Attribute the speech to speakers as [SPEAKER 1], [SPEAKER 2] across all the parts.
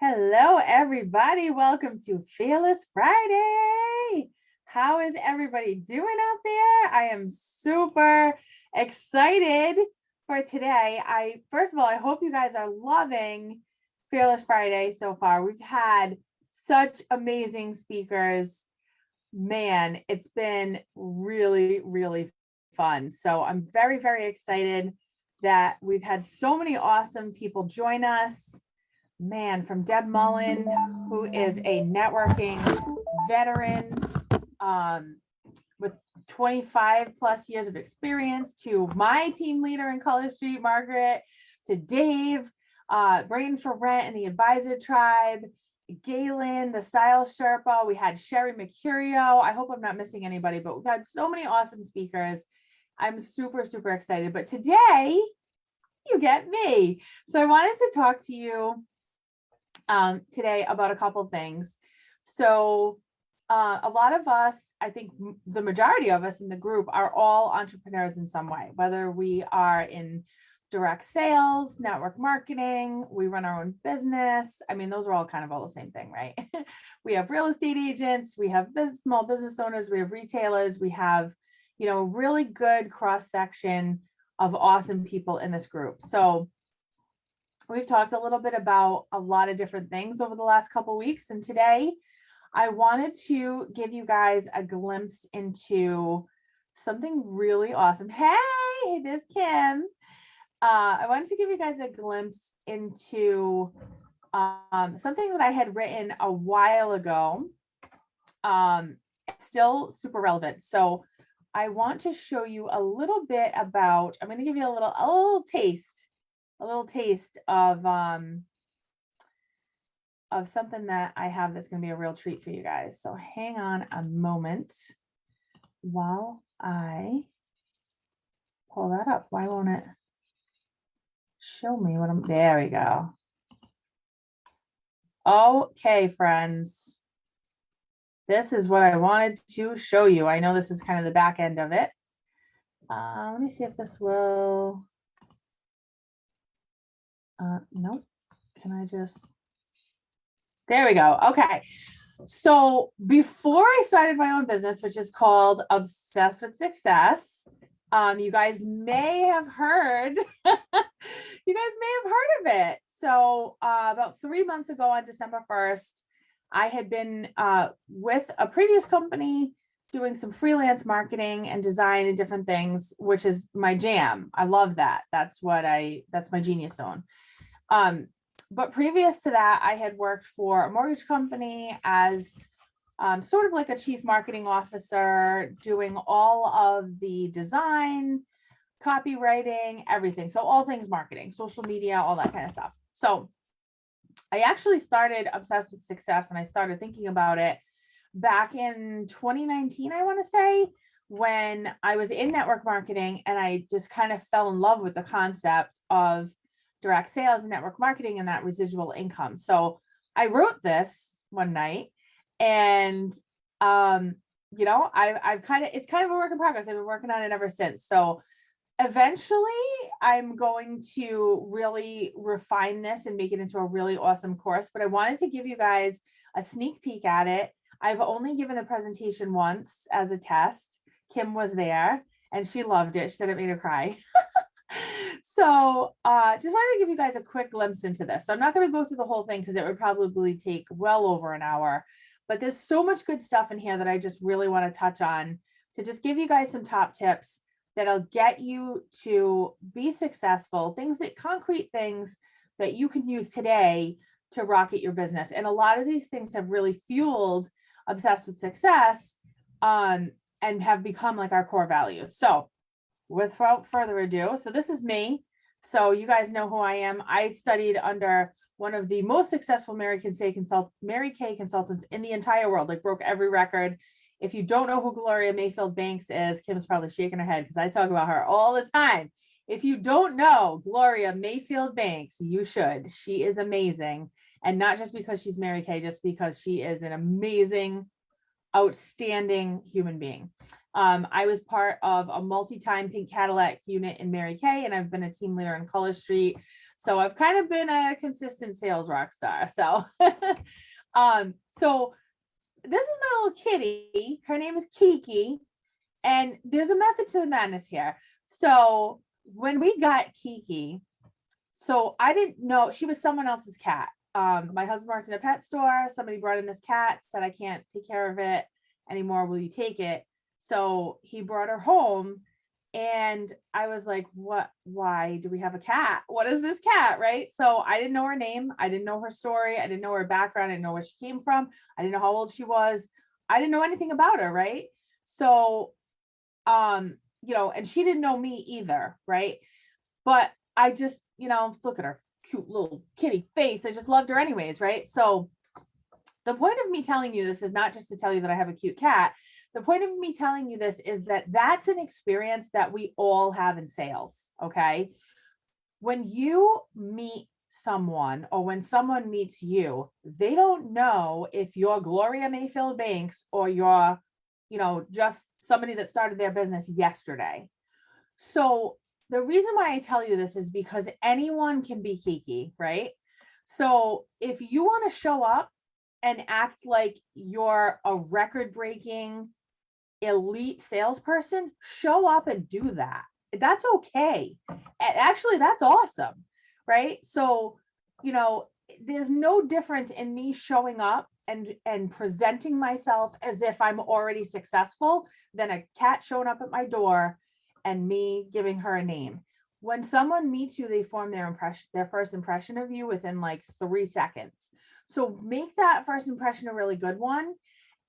[SPEAKER 1] Hello, everybody. Welcome to Fearless Friday. How is everybody doing out there? I am super excited for today. First of all, I hope you guys are loving Fearless Friday so far. We've had such amazing speakers. Man, it's been really, really fun. So I'm very, very excited that we've had so many awesome people join us. Man, from Deb Mullen, who is a networking veteran with 25 plus years of experience, to my team leader in Color Street, Margaret, to Dave, Brain for Rent and the Advisor Tribe, Galen, the Style Sherpa. We had Sherry Mercurio. I hope I'm not missing anybody, but we've had so many awesome speakers. I'm super, super excited. But today, you get me. So I wanted to talk to you today about a couple things. So a lot of us, I think the majority of us in the group are all entrepreneurs in some way, whether we are in direct sales, network marketing, we run our own business. I mean, those are all kind of all the same thing, right? We have real estate agents, we have small business owners, we have retailers, we have, really good cross section of awesome people in this group. So we've talked a little bit about a lot of different things over the last couple of weeks. And today I wanted to give you guys a glimpse into something really awesome. Hey, there's Kim. I wanted to give you guys a glimpse into something that I had written a while ago. It's still super relevant. So I want to show you a little bit about, I'm going to give you a little taste of something that I have that's going to be a real treat for you guys. So hang on a moment while I pull that up. Why won't it show me what there we go. Okay, friends. This is what I wanted to show you. I know this is kind of the back end of it. Let me see if this will. Nope. Can I just, there we go. Okay. So before I started my own business, which is called Obsessed with Success, you guys may have heard, of it. So about 3 months ago on December 1st, I had been with a previous company doing some freelance marketing and design and different things, which is my jam. I love that. That's my genius zone. But previous to that, I had worked for a mortgage company as sort of like a chief marketing officer, doing all of the design, copywriting, everything. So all things marketing, social media, all that kind of stuff. So I actually started Obsessed with Success, and I started thinking about it back in 2019, I want to say, when I was in network marketing, and I just kind of fell in love with the concept of direct sales and network marketing and that residual income. So I wrote this one night, and it's kind of a work in progress. I've been working on it ever since. So eventually I'm going to really refine this and make it into a really awesome course, but I wanted to give you guys a sneak peek at it. I've only given the presentation once as a test. Kim was there and she loved it. She said it made her cry. So just wanted to give you guys a quick glimpse into this. So I'm not going to go through the whole thing because it would probably take well over an hour, but there's so much good stuff in here that I just really want to touch on to just give you guys some top tips that'll get you to be successful, concrete things that you can use today to rocket your business. And a lot of these things have really fueled Obsessed with Success and have become like our core values. So without further ado, so this is me. So you guys know who I am. I studied under one of the most successful Mary Kay consultants in the entire world, like broke every record. If you don't know who Gloria Mayfield Banks is, Kim's probably shaking her head because I talk about her all the time. If you don't know Gloria Mayfield Banks, you should. She is amazing. And not just because she's Mary Kay, just because she is an amazing, outstanding human being. I was part of a multi-time pink Cadillac unit in Mary Kay, and I've been a team leader in Color Street. So I've kind of been a consistent sales rock star. So, so this is my little kitty. Her name is Kiki, and there's a method to the madness here. So when we got Kiki, so I didn't know she was someone else's cat. My husband worked in a pet store. Somebody brought in this cat, said, I can't take care of it anymore. Will you take it? So he brought her home, and I was like, what, why do we have a cat? What is this cat? Right. So I didn't know her name. I didn't know her story. I didn't know her background. I didn't know where she came from. I didn't know how old she was. I didn't know anything about her. Right. So, and she didn't know me either. Right. But I just, look at her cute little kitty face. I just loved her anyways. Right. So the point of me telling you this is not just to tell you that I have a cute cat. The point of me telling you this is that that's an experience that we all have in sales. Okay. When you meet someone or when someone meets you, they don't know if you're Gloria Mayfield Banks or you're, just somebody that started their business yesterday. So the reason why I tell you this is because anyone can be Kiki, right? So if you want to show up and act like you're a record-breaking elite salesperson, show up and do that. That's okay. Actually, that's awesome, right? So, there's no difference in me showing up and presenting myself as if I'm already successful than a cat showing up at my door and me giving her a name. When someone meets you, they form their first impression of you within like 3 seconds. So make that first impression a really good one,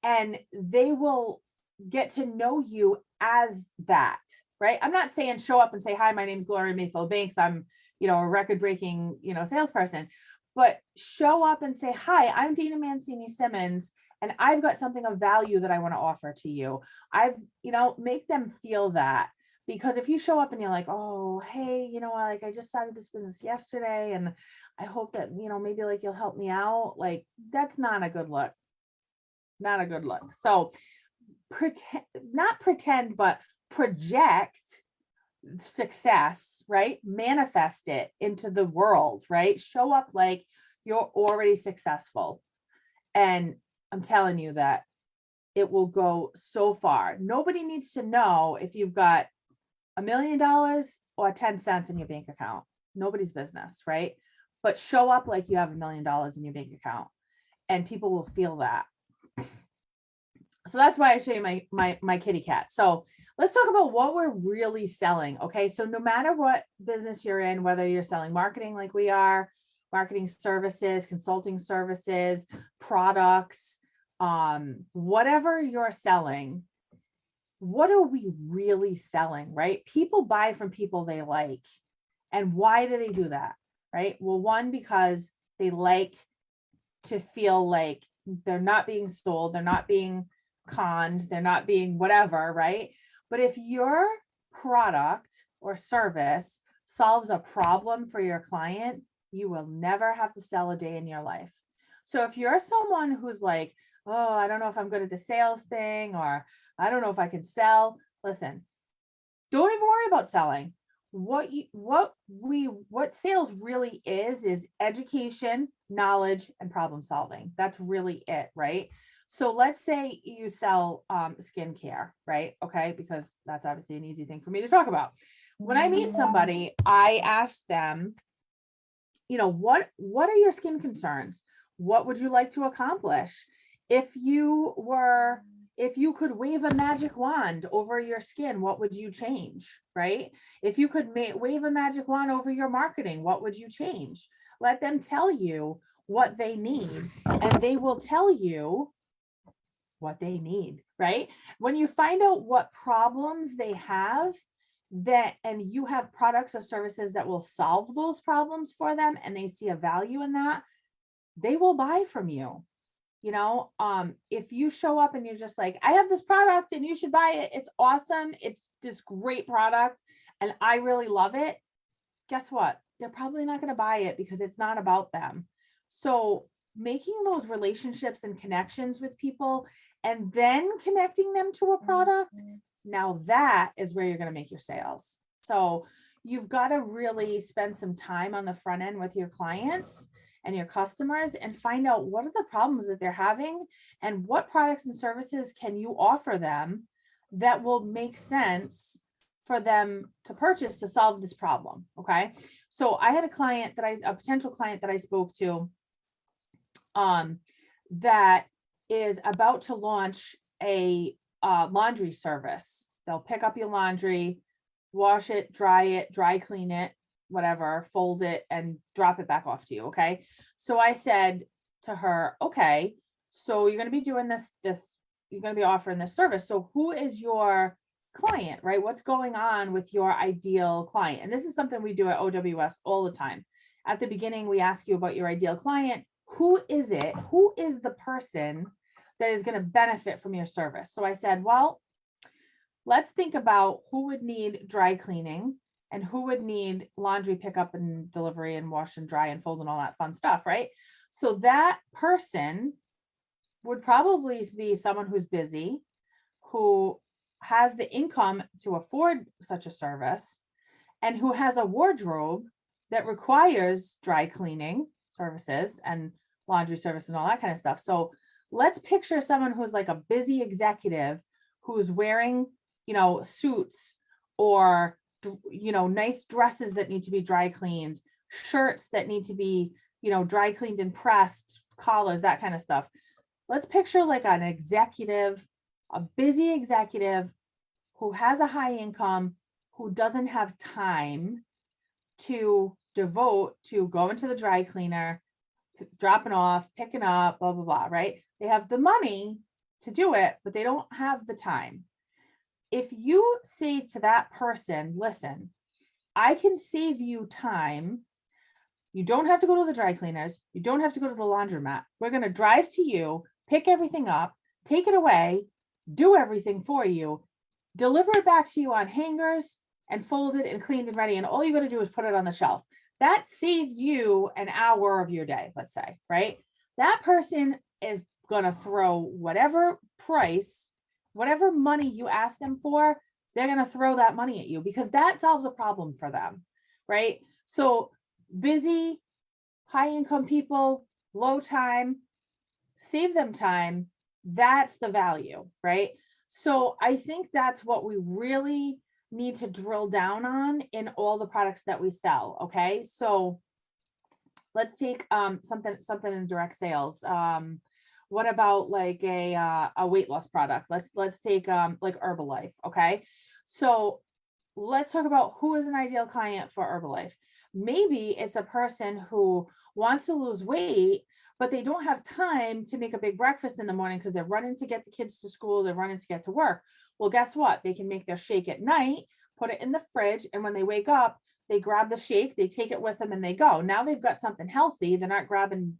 [SPEAKER 1] and they will get to know you as that, right? I'm not saying show up and say, hi, my name's Gloria Mayfield Banks. I'm, a record-breaking, salesperson, but show up and say, hi, I'm Dayna Mancini-Simmons, and I've got something of value that I want to offer to you. Make them feel that. Because if you show up and you're like, oh, hey, I just started this business yesterday, and I hope that, maybe like you'll help me out. Like, that's not a good look. Not a good look. So not pretend, but project success, right? Manifest it into the world, right? Show up like you're already successful. And I'm telling you that it will go so far. Nobody needs to know if you've got $1 million or 10 cents in your bank account. Nobody's business, right? But show up like you have $1 million in your bank account, and people will feel that. So that's why I show you my kitty cat. So let's talk about what we're really selling. Okay. So no matter what business you're in, whether you're selling marketing like we are, marketing services, consulting services, products, whatever you're selling, what are we really selling, right? People buy from people they like. And why do they do that, right? Well, one, because they like to feel like they're not being sold, they're not being conned, they're not being whatever, right? But if your product or service solves a problem for your client, you will never have to sell a day in your life. So if you're someone who's like, oh, I don't know if I'm good at the sales thing, or I don't know if I can sell, listen, don't even worry about selling. What sales really is education, knowledge, and problem solving. That's really it, right? So let's say you sell skincare, right? Okay, because that's obviously an easy thing for me to talk about. When I meet somebody, I ask them, what are your skin concerns? What would you like to accomplish? If you could wave a magic wand over your skin, what would you change, right? If you could wave a magic wand over your marketing, what would you change? Let them tell you what they need, and they will tell you what they need, right? When you find out what problems they have, and you have products or services that will solve those problems for them, and they see a value in that, they will buy from you. If you show up and you're just like, I have this product and you should buy it, it's awesome, it's this great product and I really love it, guess what? They're probably not going to buy it because it's not about them. So making those relationships and connections with people and then connecting them to a product Now that is where you're going to make your sales. So you've got to really spend some time on the front end with your clients and your customers and find out what are the problems that they're having and what products and services can you offer them that will make sense for them to purchase to solve this problem. Okay. So I had a potential client that I spoke to, that is about to launch a laundry service. They'll pick up your laundry, wash it, dry clean it, whatever, fold it and drop it back off to you. Okay. So I said to her, okay, so you're going to be doing this, you're going to be offering this service. So who is your client, right? What's going on with your ideal client? And this is something we do at OWS all the time. At the beginning, we ask you about your ideal client. Who is it? Who is the person that is going to benefit from your service? So I said, well, let's think about who would need dry cleaning and who would need laundry pickup and delivery and wash and dry and fold and all that fun stuff, right? So that person would probably be someone who's busy, who has the income to afford such a service, and who has a wardrobe that requires dry cleaning services and laundry service and all that kind of stuff. So let's picture someone who's like a busy executive who's wearing, suits or, nice dresses that need to be dry cleaned, shirts that need to be, dry cleaned and pressed, collars, that kind of stuff. Let's picture like an executive, a busy executive who has a high income, who doesn't have time to devote to going to the dry cleaner, dropping off, picking up, blah, blah, blah, right? They have the money to do it, but they don't have the time. If you say to that person, listen, I can save you time. You don't have to go to the dry cleaners. You don't have to go to the laundromat. We're going to drive to you, pick everything up, take it away, do everything for you, deliver it back to you on hangers and fold it and cleaned and ready. And all you got to do is put it on the shelf. That saves you an hour of your day, let's say, right? That person is going to throw whatever price, whatever money you ask them for, they're going to throw that money at you because that solves a problem for them, right? So busy, high income people, low time, save them time. That's the value, right? So I think that's what we really need to drill down on in all the products that we sell. Okay. So let's take something in direct sales. What about like a weight loss product? Let's take like Herbalife. Okay. So let's talk about who is an ideal client for Herbalife. Maybe it's a person who wants to lose weight, but they don't have time to make a big breakfast in the morning because they're running to get the kids to school, they're running to get to work. Well, guess what? They can make their shake at night, put it in the fridge, and when they wake up, they grab the shake, they take it with them, and they go. Now they've got something healthy. They're not grabbing,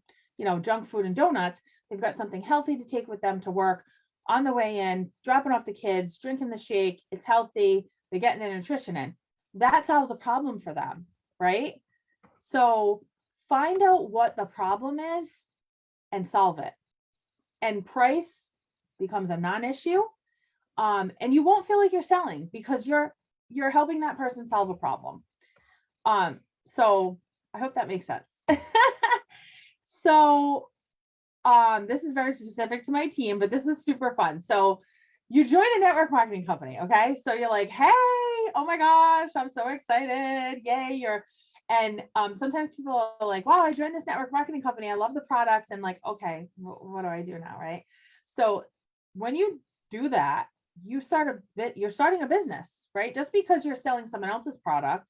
[SPEAKER 1] junk food and donuts. They've got something healthy to take with them to work on the way in, dropping off the kids, drinking the shake. It's healthy. They're getting their nutrition in. That solves a problem for them, right? So find out what the problem is and solve it. And price becomes a non-issue. And you won't feel like you're selling because you're helping that person solve a problem. So I hope that makes sense. So this is very specific to my team, but this is super fun. So you join a network marketing company, okay? So you're like, hey, oh my gosh, I'm so excited. Yay, and sometimes people are like, wow, I joined this network marketing company. I love the products. And like, okay, what do I do now, right? So when you do that, you're starting a business, right? Just because you're selling someone else's product,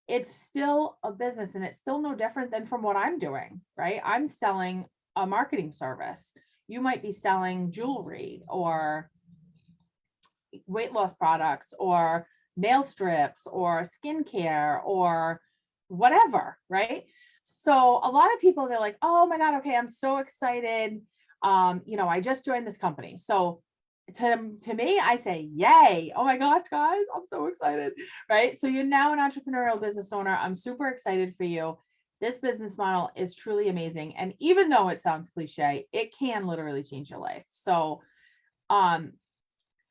[SPEAKER 1] it's still a business and it's still no different than from what I'm doing, right? I'm selling a marketing service. You might be selling jewelry or weight loss products or nail strips or skincare or whatever, right? So a lot of people, they're like, oh my God, okay, I'm so excited. I just joined this company. So to me, I say, yay. Oh my gosh, guys, I'm so excited, right? So you're now an entrepreneurial business owner. I'm super excited for you. This business model is truly amazing. And even though it sounds cliche, it can literally change your life. So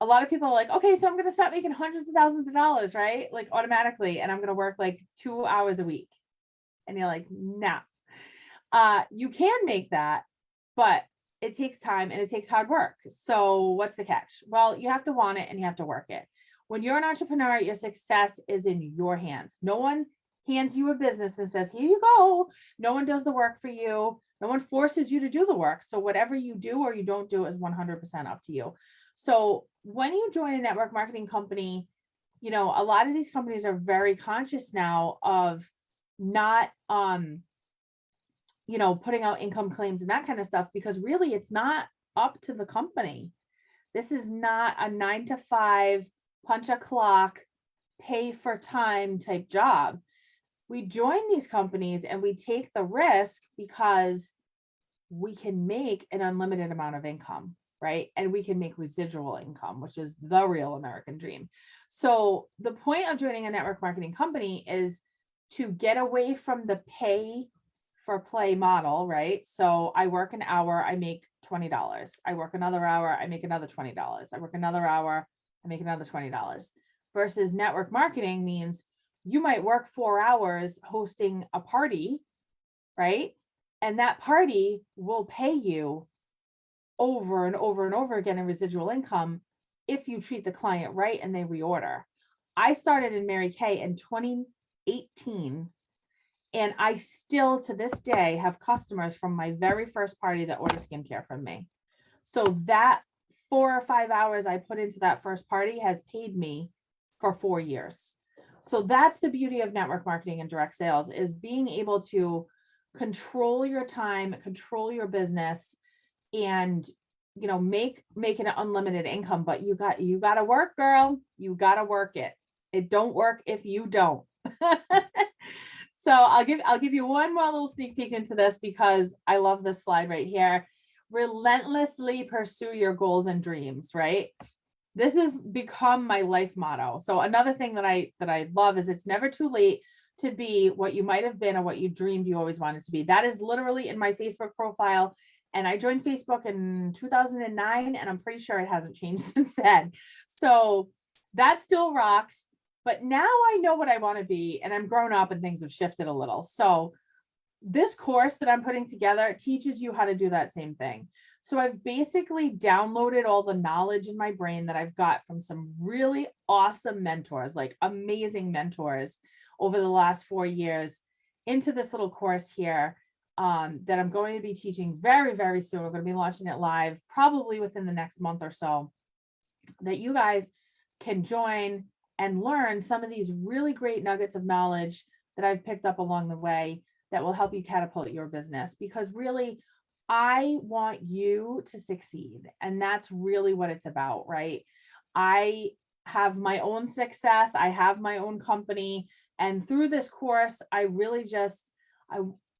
[SPEAKER 1] a lot of people are like, okay, so I'm going to start making hundreds of thousands of dollars, right? Like automatically. And I'm going to work like 2 hours a week. And you're like, nah, you can make that, but it takes time and it takes hard work. So what's the catch? Well, you have to want it and you have to work it. When you're an entrepreneur, your success is in your hands. No one hands you a business and says, here you go. No one does the work for you. No one forces you to do the work. So whatever you do or you don't do is 100% up to you. So when you join a network marketing company, a lot of these companies are very conscious now of not, putting out income claims and that kind of stuff, because really it's not up to the company. This is not a 9 to 5 punch a clock, pay for time type job. We join these companies and we take the risk because we can make an unlimited amount of income, right? And we can make residual income, which is the real American dream. So the point of joining a network marketing company is to get away from the pay for play model, right? So I work an hour, I make $20. I work another hour, I make another $20. I work another hour, I make another $20. Versus network marketing means you might work 4 hours hosting a party, right? And that party will pay you over and over and over again in residual income if you treat the client right and they reorder. I started in Mary Kay in 2018. And I still, to this day, have customers from my very first party that order skincare from me. So that 4 or 5 hours I put into that first party has paid me for 4 years. So that's the beauty of network marketing and direct sales, is being able to control your time, control your business, and make an unlimited income. But you got to work, girl. You got to work it. It don't work if you don't. So I'll give you one more little sneak peek into this because I love this slide right here. Relentlessly pursue your goals and dreams, right? This has become my life motto. So another thing that I love is it's never too late to be what you might have been or what you dreamed you always wanted to be. That is literally in my Facebook profile. And I joined Facebook in 2009, and I'm pretty sure it hasn't changed since then. So that still rocks. But now I know what I want to be, and I'm grown up and things have shifted a little. So this course that I'm putting together teaches you how to do that same thing. So I've basically downloaded all the knowledge in my brain that I've got from some really awesome mentors, like amazing mentors over the last 4 years, into this little course here that I'm going to be teaching very, very soon. We're going to be launching it live probably within the next month or so, that you guys can join and learn some of these really great nuggets of knowledge that I've picked up along the way that will help you catapult your business. Because really, I want you to succeed. And that's really what it's about, right? I have my own success. I have my own company. And through this course, I really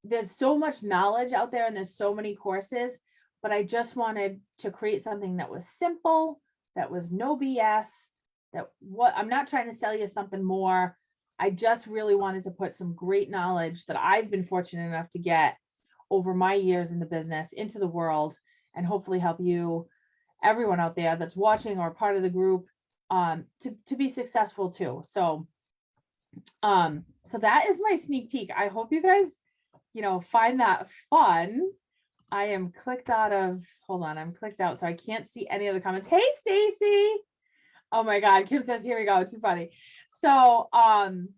[SPEAKER 1] there's so much knowledge out there and there's so many courses, but I just wanted to create something that was simple, that was no BS, I'm not trying to sell you something more. I just really wanted to put some great knowledge that I've been fortunate enough to get over my years in the business into the world, and hopefully help you, everyone out there that's watching or part of the group, to be successful too. So that is my sneak peek. I hope you guys, find that fun. I am clicked out of, hold on, I'm clicked out, so I can't see any of the comments. Hey, Stacy. Oh my God, Kim says, here we go. Too funny. So I'm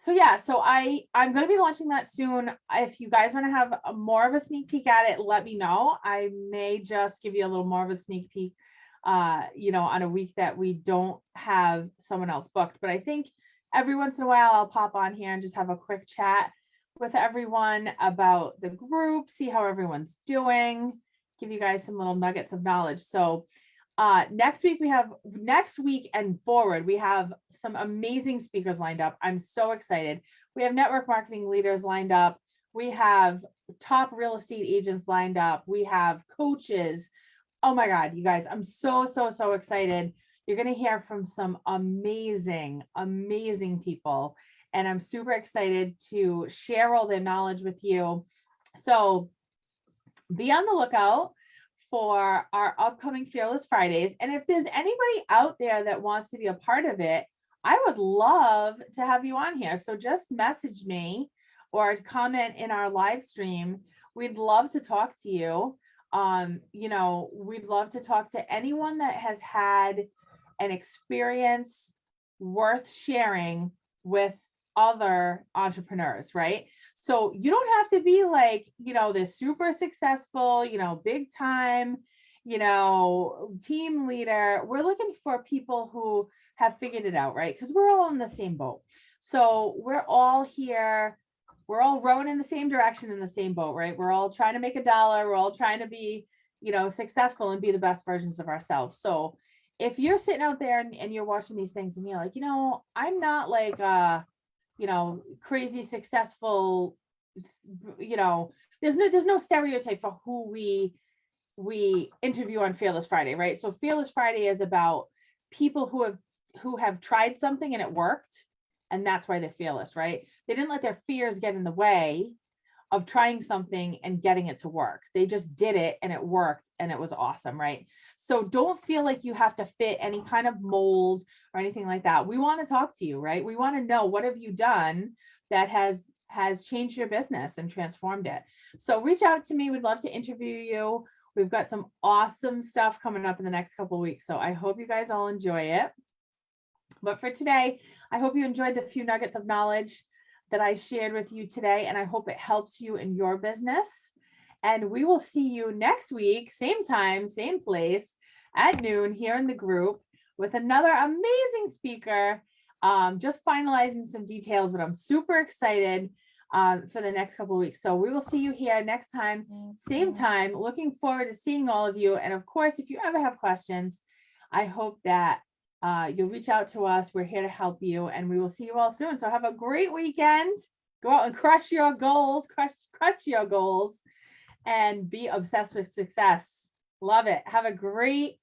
[SPEAKER 1] going to be launching that soon. If you guys want to have more of a sneak peek at it, let me know. I may just give you a little more of a sneak peek, on a week that we don't have someone else booked. But I think every once in a while I'll pop on here and just have a quick chat with everyone about the group, see how everyone's doing, give you guys some little nuggets of knowledge. So next week and forward, we have some amazing speakers lined up. I'm so excited. We have network marketing leaders lined up. We have top real estate agents lined up. We have coaches. Oh my God, you guys, I'm so excited. You're going to hear from some amazing people. And I'm super excited to share all their knowledge with you. So be on the lookout for our upcoming Fearless Fridays. And if there's anybody out there that wants to be a part of it, I would love to have you on here. So just message me or comment in our live stream. We'd love to talk to you. We'd love to talk to anyone that has had an experience worth sharing with other entrepreneurs, right? So you don't have to be like, this super successful, big time, team leader. We're looking for people who have figured it out, right? Because we're all in the same boat. So we're all here. We're all rowing in the same direction in the same boat, right? We're all trying to make a dollar. We're all trying to be, successful and be the best versions of ourselves. So if you're sitting out there and you're watching these things and you're like, I'm not like, crazy successful, there's no stereotype for who we interview on Fearless Friday, right? So Fearless Friday is about people who have tried something and it worked, and that's why they're fearless, right? They didn't let their fears get in the way of trying something and getting it to work. They just did it and it worked and it was awesome, right? So don't feel like you have to fit any kind of mold or anything like that. We want to talk to you, right? We want to know, what have you done that has changed your business and transformed it? So reach out to me. We'd love to interview you. We've got some awesome stuff coming up in the next couple of weeks. So I hope you guys all enjoy it. But for today, I hope you enjoyed the few nuggets of knowledge that I shared with you today, and I hope it helps you in your business. And we will see you next week, same time, same place at noon here in the group with another amazing speaker. Just finalizing some details, but I'm super excited for the next couple of weeks. So we will see you here next time, same time. Looking forward to seeing all of you. And of course, if you ever have questions, I hope that you'll reach out to us. We're here to help you, and we will see you all soon. So have a great weekend. Go out and crush your goals, crush your goals, and be obsessed with success. Love it. Have a great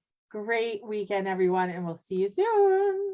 [SPEAKER 1] weekend, everyone, and we'll see you soon.